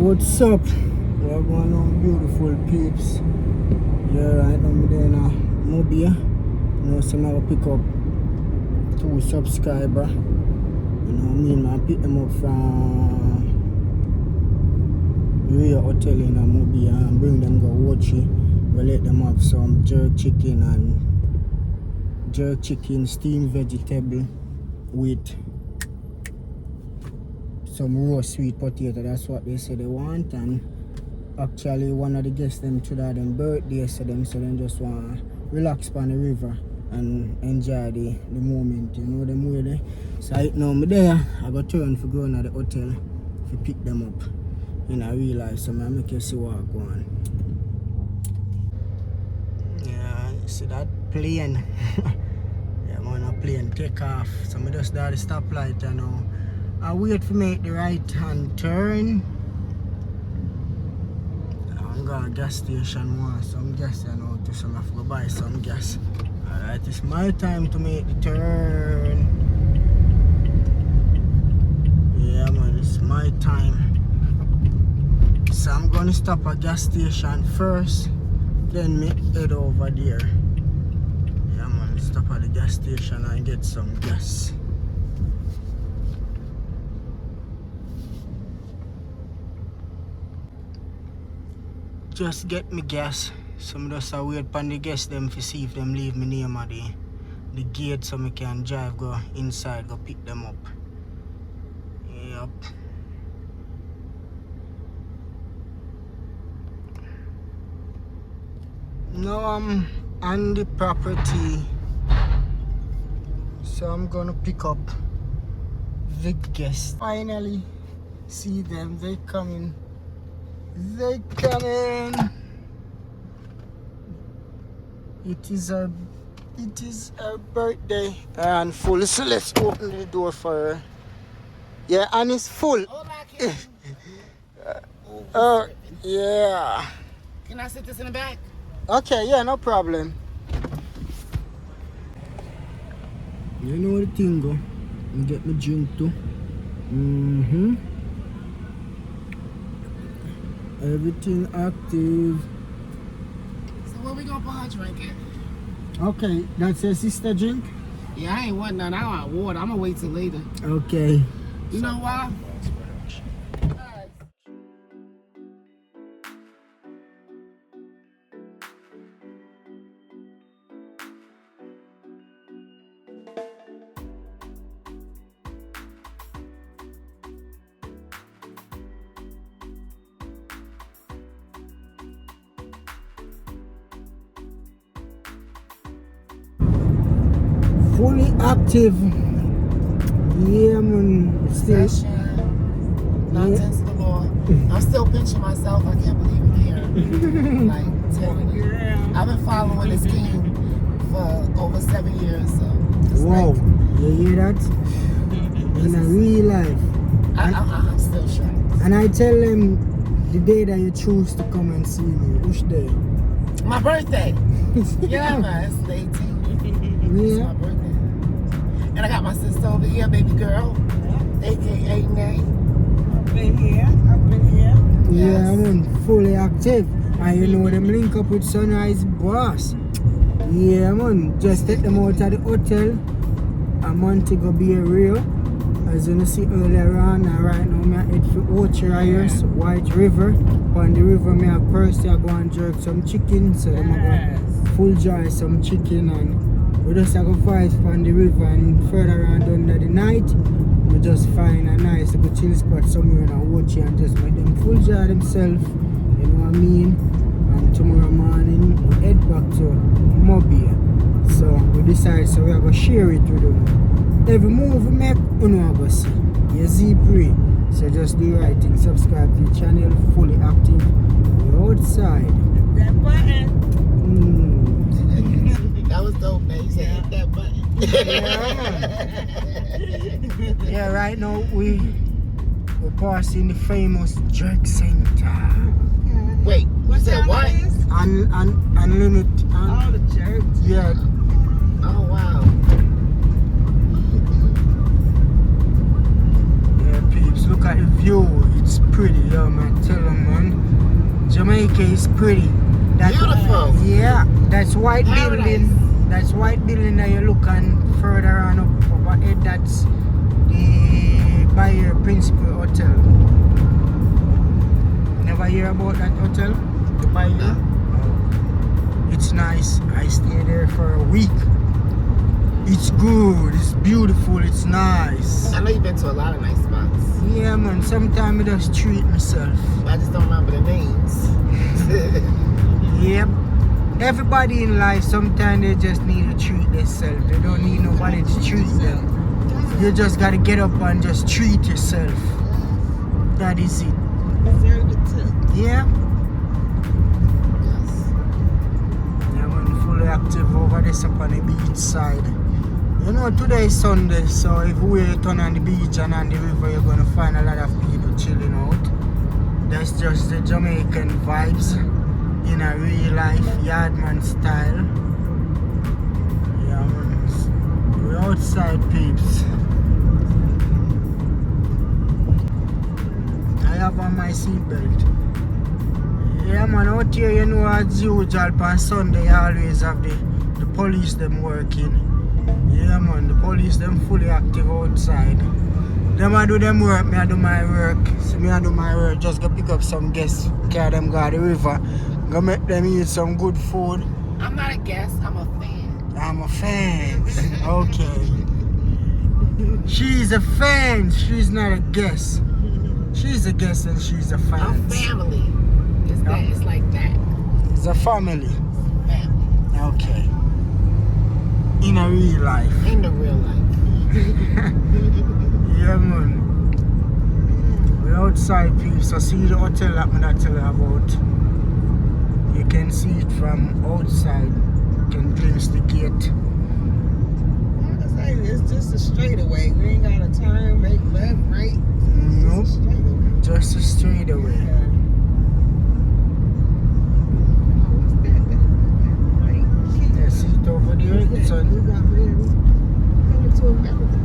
What's up? We're going on, beautiful peeps. Yeah, right now I'm there in Mobia. You know, so I'm going to pick up 2 subscribers. You know what I mean? I pick them up from Rio Hotel in Mobia and bring them go watch it. We'll let them have some jerk chicken steamed vegetable with some raw sweet potato. That's what they say they want. And actually one of the guests them today them birthday, so them just want to relax by the river and enjoy the moment, you know them way there. So right now I'm there, I got turn for going at the hotel to pick them up. And I realize so I make you see what go on. Yeah, you see that plane? Yeah man, a plane take off. So I just at the stoplight and now I wait for make the right hand turn. I'm going to gas station want some gas, you know, so I have to go buy some gas. Alright, it's my time to make the turn. Yeah man, it's my time. So I'm gonna stop at gas station first, then me head over there. Yeah man, stop at the gas station and get some gas. Just get me gas. Some just wait upon the guests them to see if them leave me near the gate so I can drive go inside, go pick them up. Yep. Now I'm on the property, so I'm gonna pick up the guests. Finally see them, they coming. They coming. It is her birthday and full, so let's open the door for her. Yeah, and it's full. Yeah. Can I sit this in the back? Okay, yeah, no problem. You know the thing go. I get my drink too. Everything active. So where we gonna put her drink at? Okay, that's your sister drink? Yeah, I ain't want none. I want water. I'm gonna wait till later. Okay. You know why? Fully active. Yeah, man. Still. Nonsense to the Lord. I'm still pinching myself. I can't believe I'm here. Like, telling you. I've been following this king for over 7 years. So wow. Like, you hear that? In a real life. I'm still shocked. And I tell them the day that you choose to come and see me. Which day? My birthday. Yeah, man. It's the 18th. It's my birthday. And I got my sister over here, baby girl, aka Nay. I've been here. Yeah, I'm fully active. And you know them link up with SunriseBoss. Yeah, man. Just take them out of the hotel a month ago, be real. As you see earlier on, and right now I head for Ochirais, White River. On the river, I have persie, I go and jerk some chicken. So I'm going to full dry some chicken and we just go fight on the river, and further on under the night, we just find a nice good chill spot somewhere and watch it and just make them full jar themselves, you know what I mean? And tomorrow morning we head back to Mobia. So we decide so we are going to share it with them. Every move we make, you know what I see. You see pray. So just do the right thing, subscribe to the channel, fully active. We're outside. That button. That was dope, man. You said hit that button. Yeah, right now we're passing the famous jerk center. Wait, you said what? Unlimited. All the jerks. Yeah. Oh, wow. Yeah, peeps. just look at the view. It's pretty, yo, man. Tell them, man. Jamaica is pretty. Beautiful. Yeah, that's white Paradise. building. That's white building that you look on further on up overhead. That's the Bayer Principal Hotel. Never hear about that hotel? The Bayer? No. Oh. It's nice. I stayed there for a week. It's good. It's beautiful. It's nice. I know you've been to a lot of nice spots. Yeah, man. Sometimes I just treat myself. I just don't remember the names. Yep. Everybody in life, sometimes they just need to treat themselves. They don't need nobody to treat them. You just gotta get up and just treat yourself. That is it. Deserve it too. Yeah? Yes. Yeah, man, fully active over this up on the beach side. You know, today is Sunday, so if we turn on the beach and on the river, you're gonna find a lot of people chilling out. That's just the Jamaican vibes in a real life yardman style. Yeah, man. We're outside, peeps. I have on my seatbelt. Yeah, man, out here, you know, as usual, on Sunday, you always have the police them working. Yeah, man, the police them fully active outside. Them I do them work, me I do my work. So me I do my work, just go pick up some guests, carry them go to the river, go make them eat some good food. I'm not a guest, I'm a fan. I'm a fan. Okay. She's a fan, she's not a guest. She's a guest and she's a fan. I'm family. It's that. It's like that. It's a family. Family. Okay. In a real life. In the real life. Yeah, man. We're outside, peeps. So see the hotel that I'm not telling you about. You can see it from outside. You can glimpse the gate. Like I say, it's just a straightaway. We ain't got to turn, make left, right. Nope. It's a straightaway. Just a straight away. Yeah. Oh, what's that? Right. Yeah, see it over there? What's So, that? We got really coming to America.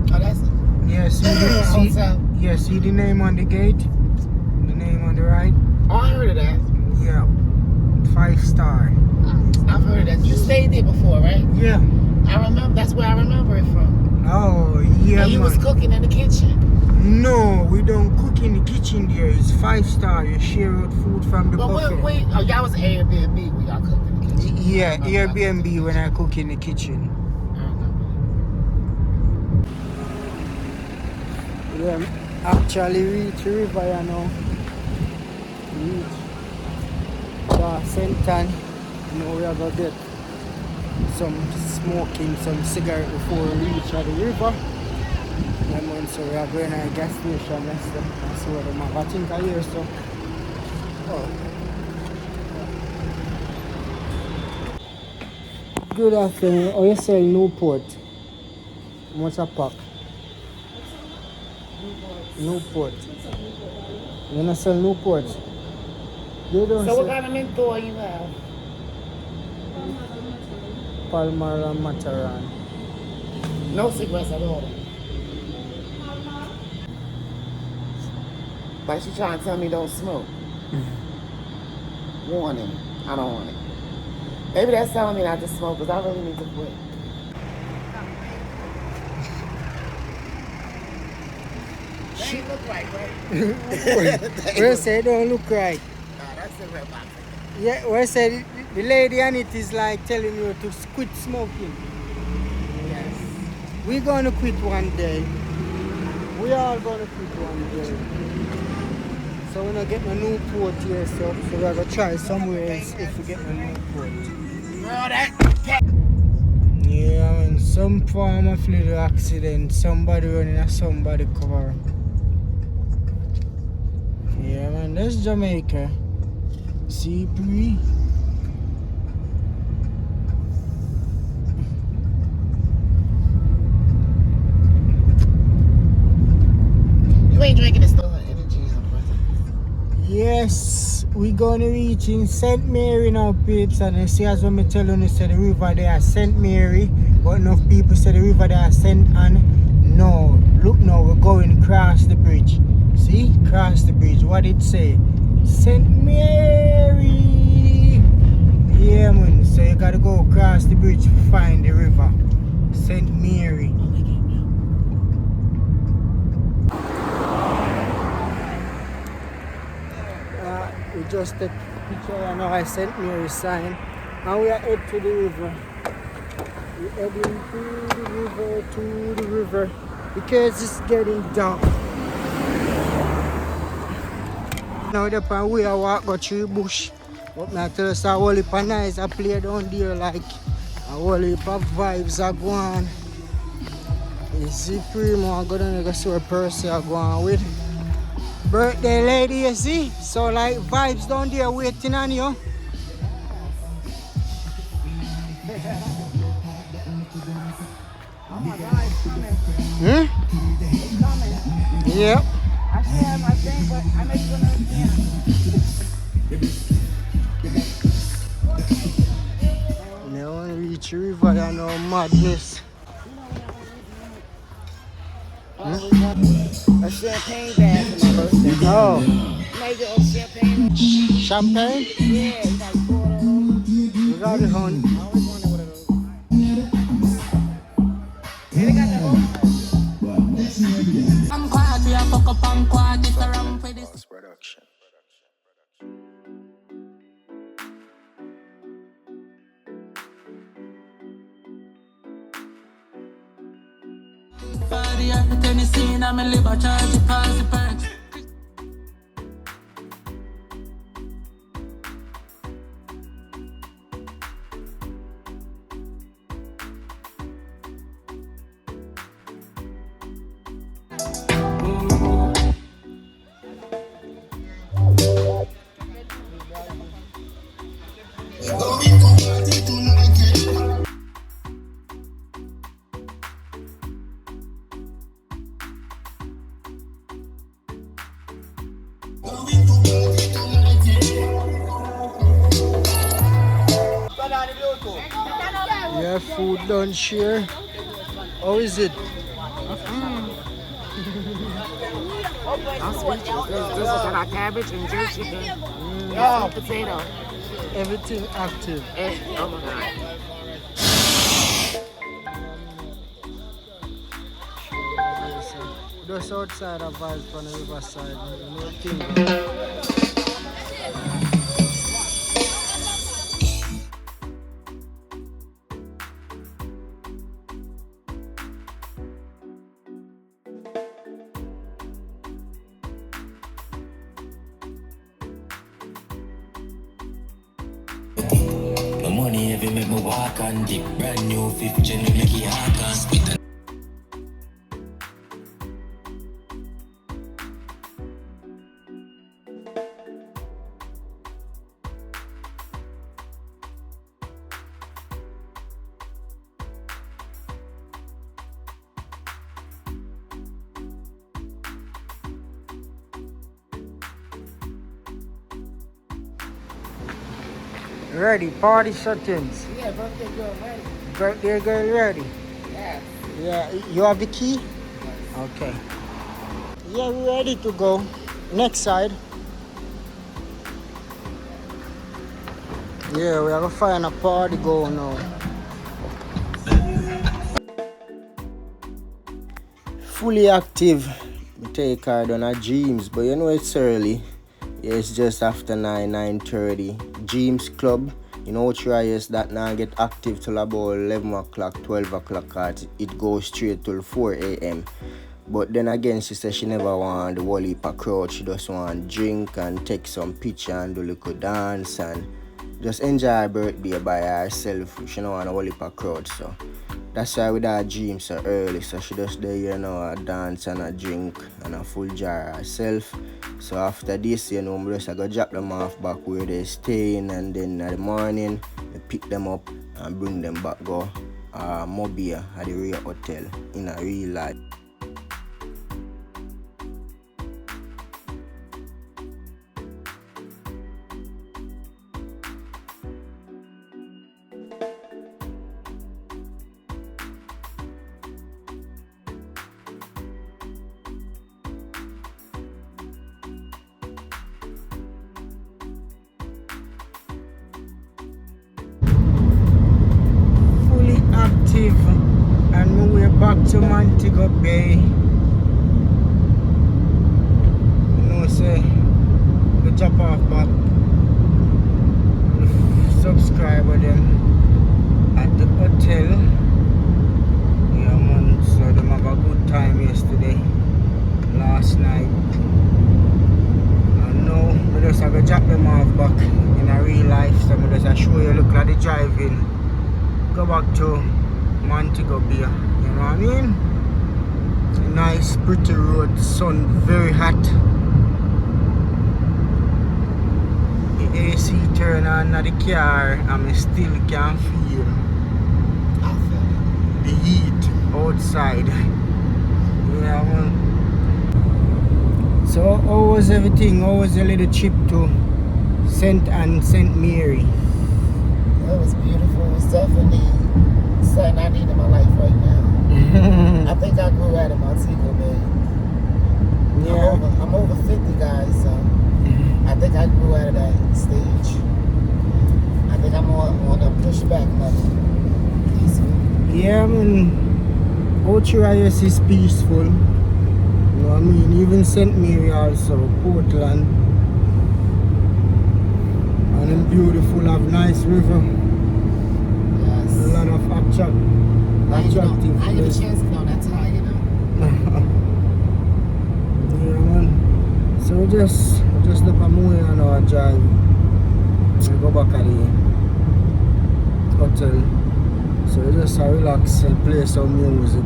Oh, that's it. yeah, see Hotel. the name on the gate? The name on the right? Oh, I heard of that. Yeah. 5-star. I've heard of that. You stayed there before, right? Yeah. I remember. That's where I remember it from. Oh, yeah, And you was man. cooking in the kitchen. No, we don't cook in the kitchen there. It's 5-star. You share out food from the But buffet. wait. Oh, y'all was Airbnb when y'all cooked in the kitchen. Yeah, I Airbnb when I cook in the kitchen. remember. Yeah, actually reach the river, you know. Reach the Senton. You know, we are going to get some smoking, some cigarette before we reach the river. Yeah, man, so we are going to a gas station. That's where them have. I think I hear so. Oh. Good afternoon. Oh, you sell Newport. How much a pack? Newport. You not sell Newport? They don't So what sell kind of menthol you have? Palmer and Mataran. No cigarettes at all. Like she trying to tell me don't smoke. Warning, I don't want it. Maybe that's telling me not to smoke because I really need to quit. That ain't look right, right? Where say don't look right? Nah, that's cigarette box. Yeah, where say the lady on it is like telling you to quit smoking. Yes. We're gonna quit one day. We all gonna quit one day. So we're not getting a Newport here, so we're gonna try somewhere else if we get a Newport. Girl, that Yeah, I mean, some form of little accident, somebody running at somebody car. Yeah, man, that's Jamaica. Seabury. you ain't drinking this stuff. Energy is present. Yes, we gonna reach in St. Mary now, peeps, and you see as when me tell you, say the river there St. Mary, but enough people say the river there St. Anne. No, Look now, we're going across the bridge. See? Cross the bridge. What it say? St. Mary! Yeah, man. So you gotta go across the bridge to find the river. St. Mary. We just take a picture of our St. Mary sign. And we are head to the river. We're heading to the river. Because it's getting dark. Now the pan we are walk go through the bush. But now tell us a whole heap of nice I play down there like a whole heap of vibes are going. You see Primo I go down there go see where Percy are going with. Birthday lady you see? So like vibes down there waiting on you. Oh my God, it's coming. Hmm? It's coming. Yep. I share my thing, but I make sure it's Now when we reach the river, you know madness. a champagne bag for my birthday. Oh. You know you get old champagne? Champagne? Yeah, you got pour it all over. You got it, hon. I always wanted one of those. Yeah, they got the whole I'm quiet, we are fuck up and quiet. It's around for this. Production. Body at the Tennessee, and I'm a liver charge, it pass the perks. Yeah, food lunch here. How is it? I'm speechless. This is got cabbage and jerk chicken. Sweet potato. Everything active. Oh my God. Just outside of vibes from the riverside. You know, thing. My money heavy make me walk and dip. Brand new 5th gen we make it hard and spit. Ready, party settings. Yeah, birthday girl ready. Birthday girl ready. Yeah. Yeah, you have the key? Okay. Yeah, we're ready to go. Next side. Yeah, we are gonna find a party going now. Fully active. We take her down at James, but you know it's early. Yeah, it's just after 9:30. James Club. You know try is that now get active till about 11 o'clock, 12 o'clock. It goes straight till 4 a.m. But then again, she said she never want the whole heap of crowd. She just want drink and take some picture and do a little dance and just enjoy her birthday by herself. She don't want a whole heap of crowd, so that's why with her dream so early. So she just there, you know, a dance and a drink and a full jar herself. So after this, you know, I go drop them off back where they're staying, and then in the morning, I pick them up and bring them back go Mobile at the real hotel in a real life. back to Montego Bay. You know, say we drop off back subscriber them at the hotel. Yeah man, so them have a good time yesterday, last night. And now we just have to drop them off back in a real life. So I just show you look like the driving. Go back to Montego Bay. You know what I mean? Nice pretty road, sun very hot. The AC turn on at the car and I still can feel the heat outside. Yeah man. So how was everything? How was your little trip to St. Mary? It was beautiful. It's definitely something I need in my life right now. I think I grew out of Montego Bay. Yeah. I'm over 50, guys, so I think I grew out of that stage. I think I'm on a pushback level. Peaceful. Yeah, man. Outright is peaceful. You know what I mean? Even St. Mary also, Portland. And then beautiful, have nice river. Yes. A lot of attractive I get a places. chance to know that tie, you know. Yeah, man. So we just look at Moya and our drive. And go back at the hotel. So we just relax and play some music.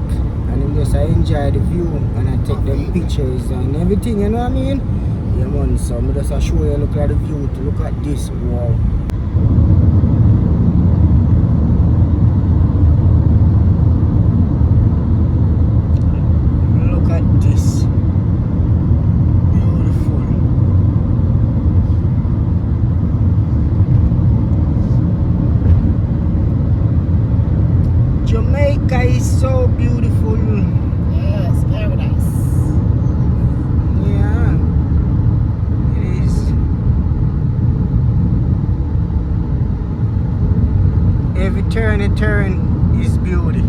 And then just enjoy the view and I take them pictures and everything, you know what I mean? Yeah man, so I just show you look at the view, to look at this, wow. Look at this. Beautiful. Jamaica is so beautiful. Yes, paradise. Yeah, it is. Every turn you turn is beauty.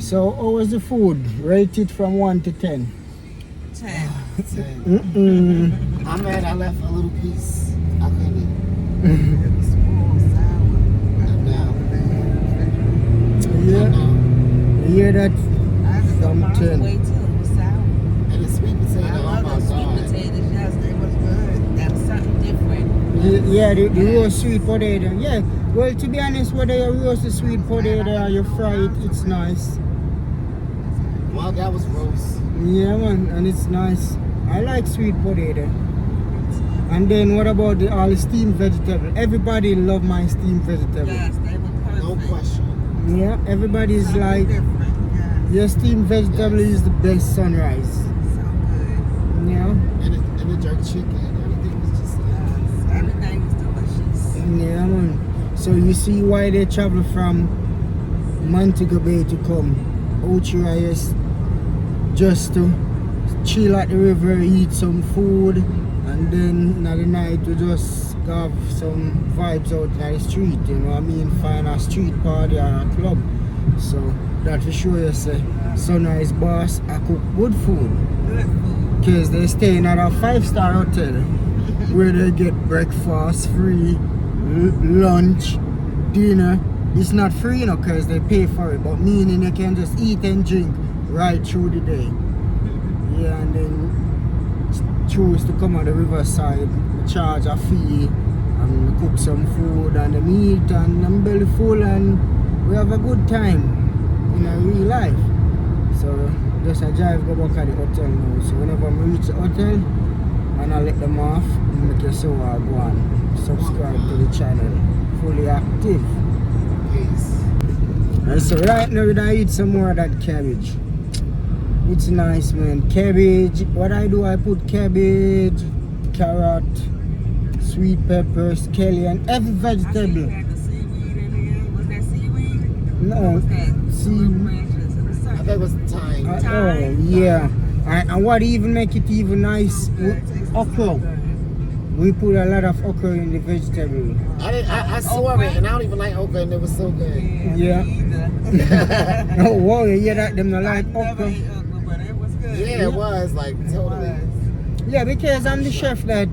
So, how was the food? Rate it from 1 to 10. 10. I'm mad I left a little piece. I couldn't eat. It was small, sour. Yeah. You hear that? I had to go From miles 10. away too. It was sour. And the sweet potato, I oh love my those sweet God. potatoes. Yes, they was good. That was something different. Yeah, the roast sweet potato. Yeah, well, to be honest, whether you roast the sweet potato or you fry it, it's nice. Well, that was roast. Yeah, man, and it's nice. I like sweet potato. And then what about all the steamed vegetable? Everybody love my steamed vegetable. Yes, they were perfect. No question. Yeah, everybody's Something like, different. Yes. your steamed vegetable is the best sunrise. So good. Yeah, And the jerk chicken, everything was just Yes. Everything was delicious. yeah, man. So you see why they travel from Montego Bay to come Ouchirais just to chill at the river, eat some food, and then at the night we just have some vibes out in the street, you know what I mean? Find a street party or a club. So that for sure you say SunriseBoss, I cook good food. Good food. Because they staying at a 5-star hotel where they get breakfast free, lunch, dinner. It's not free, you know, because they pay for it, but meaning you can just eat and drink right through the day. Yeah, and then choose to come on the riverside, charge a fee, and cook some food and the meat, and I'm belly full, and we have a good time in a real life. So just a drive go back at the hotel now. So whenever I reach the hotel and I let them off, make you so I go on. Subscribe to the channel. Fully active. peace. And so right now I eat some more of that cabbage. It's nice, man. Cabbage. What I do, I put cabbage, carrot, sweet peppers, scallion, every I see you vegetable. had the seaweed in there. Was that seaweed? No, Or was that seaweed. branches of the I sun? think it was time. Oh, yeah. And what even make it even nice, Good. Tastes so okra. good. We put a lot of okra in the vegetable. I saw it, and I don't even like okra, and it was so good. Yeah. Me either. Oh, wow, you hear that? Them not I like never okra. ate okra, but it was good. Yeah, it was like totally. Yeah, because I'm the chef that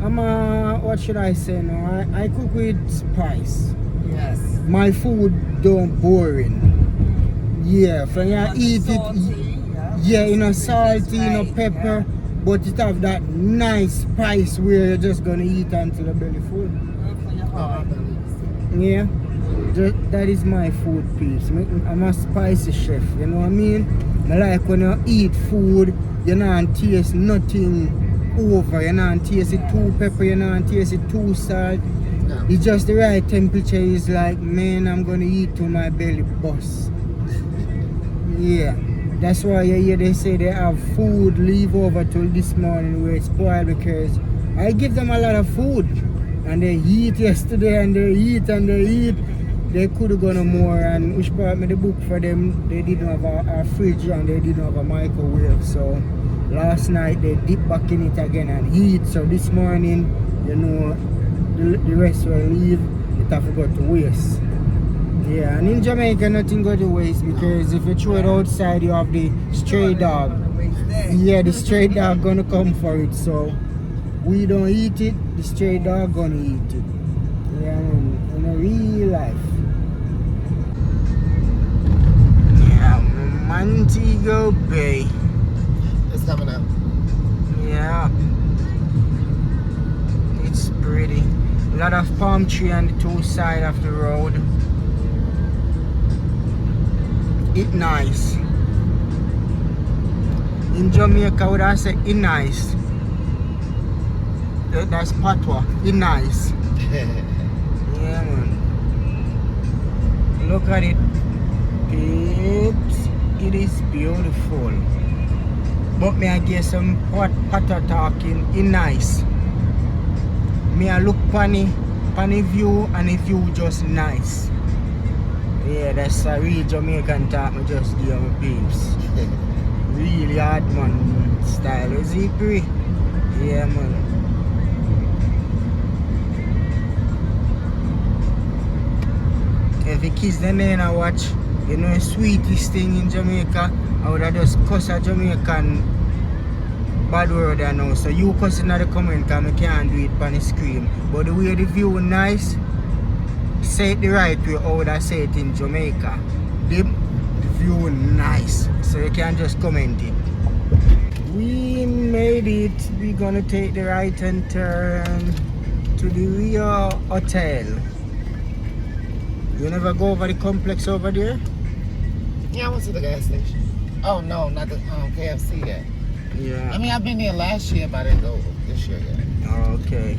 I'm what should I say now? I cook with spice. Yes. My food don't boring. Yeah, from you eat it, yeah, you know, salty, you know, pepper, but it have that nice spice where you're just gonna eat until the belly full. Good for your heart. Yeah, that is my food piece. I'm a spicy chef, you know what I mean? I like when you eat food, you don't taste nothing over, you don't taste it too pepper, you don't taste it too salt. No. It's just the right temperature. It's like, man, I'm gonna eat till my belly bust. Yeah, that's why you hear they say they have food leave over till this morning where it's spoiled, because I give them a lot of food and they eat yesterday and they eat and they eat. They could have gone more, and which brought me the book for them. They didn't have a fridge and they didn't have a microwave, so last night they dipped back in it again and eat. So this morning, you know, the rest will leave. It have to go to waste. Yeah, and in Jamaica nothing go to waste, because if you throw it outside you have the stray dog. Yeah, the stray dog gonna come for it, so we don't eat it, the stray dog gonna eat it. Yeah, in a real life. Yeah, Montego Bay. It's coming up. Yeah, it's pretty. A lot of palm tree on the two sides of the road. It nice. In Jamaica, would I say it nice? That's patois. It nice. Yeah, man. Look at it. It is beautiful. But me I get some patois talking. It nice. Me I look funny view, and the view just nice. Yeah, that's a real Jamaican talk. Me just give my peeps. Really hard man style. Is it pretty? Yeah, man. If the kids them in I watch You know the sweetest thing in Jamaica? I would have just cuss a Jamaican bad word I know. So you cuss in the comment because I can't do it on the screen. But the way the view nice, say it the right way how would I say it in Jamaica. The view nice. So you can just comment it. We made it. We're gonna take the right and turn to the Rio Hotel. You never go over the complex over there? Yeah, I went to the gas station. Oh no, not the KFC yet. Yeah. I mean, I've been there last year, but I didn't go this year yet. Okay.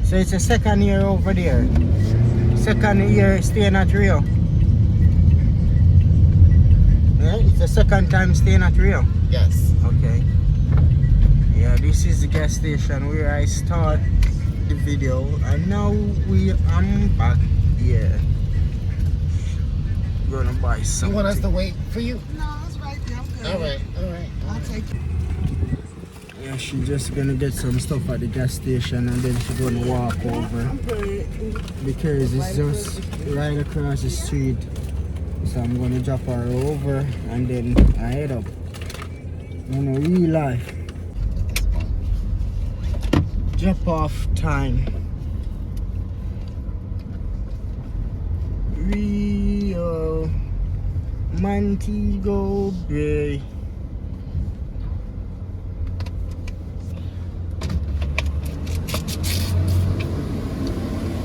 So it's the second year over there. Second year staying at Rio. Yeah, it's the second time staying at Rio. Yes. Okay. Yeah, this is the gas station where I start the video, and now I'm back here. Gonna buy something. You want us to wait for you? No, it's right there. I'm good. All right. I'll take it. Yeah, she's just gonna get some stuff at the gas station and then she's gonna walk over because it's just right across the street. So I'm gonna drop her over and then I head up. You know, real life. Drop off time. Rio Montego Bay.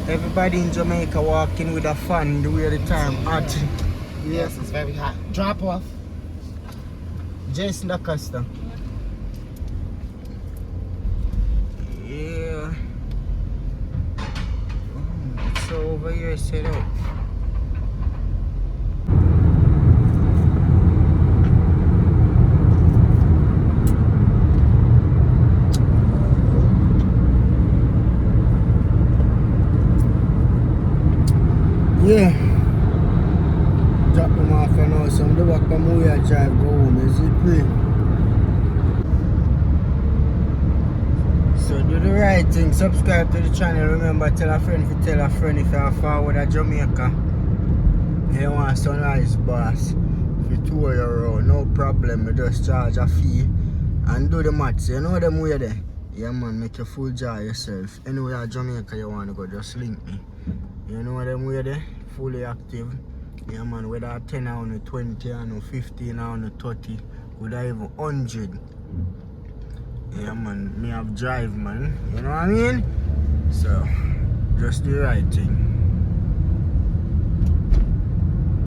Everybody in Jamaica walking with a fan the way the time hot. Yes, it's very hot. Drop off. Jason Acosta. Yeah. Oh, it's over here set up. Yeah. Drop them off and now some the walk from where I drive go home. Is it free? So do the right thing. Subscribe to the channel. Remember, tell a friend if you tell a friend if you're forward at Jamaica. You want SunriseBoss. If you tour you around, no problem. You just charge a fee and do the maths. You know them way there. Yeah man, make you full jar yourself. Anywhere at Jamaica you want to go, just link me. You know them way there? Fully active. Yeah man, whether 10 or 20 or 15 or 30, whether even 100. Yeah man, me have drive man. You know what I mean? So just do the right thing.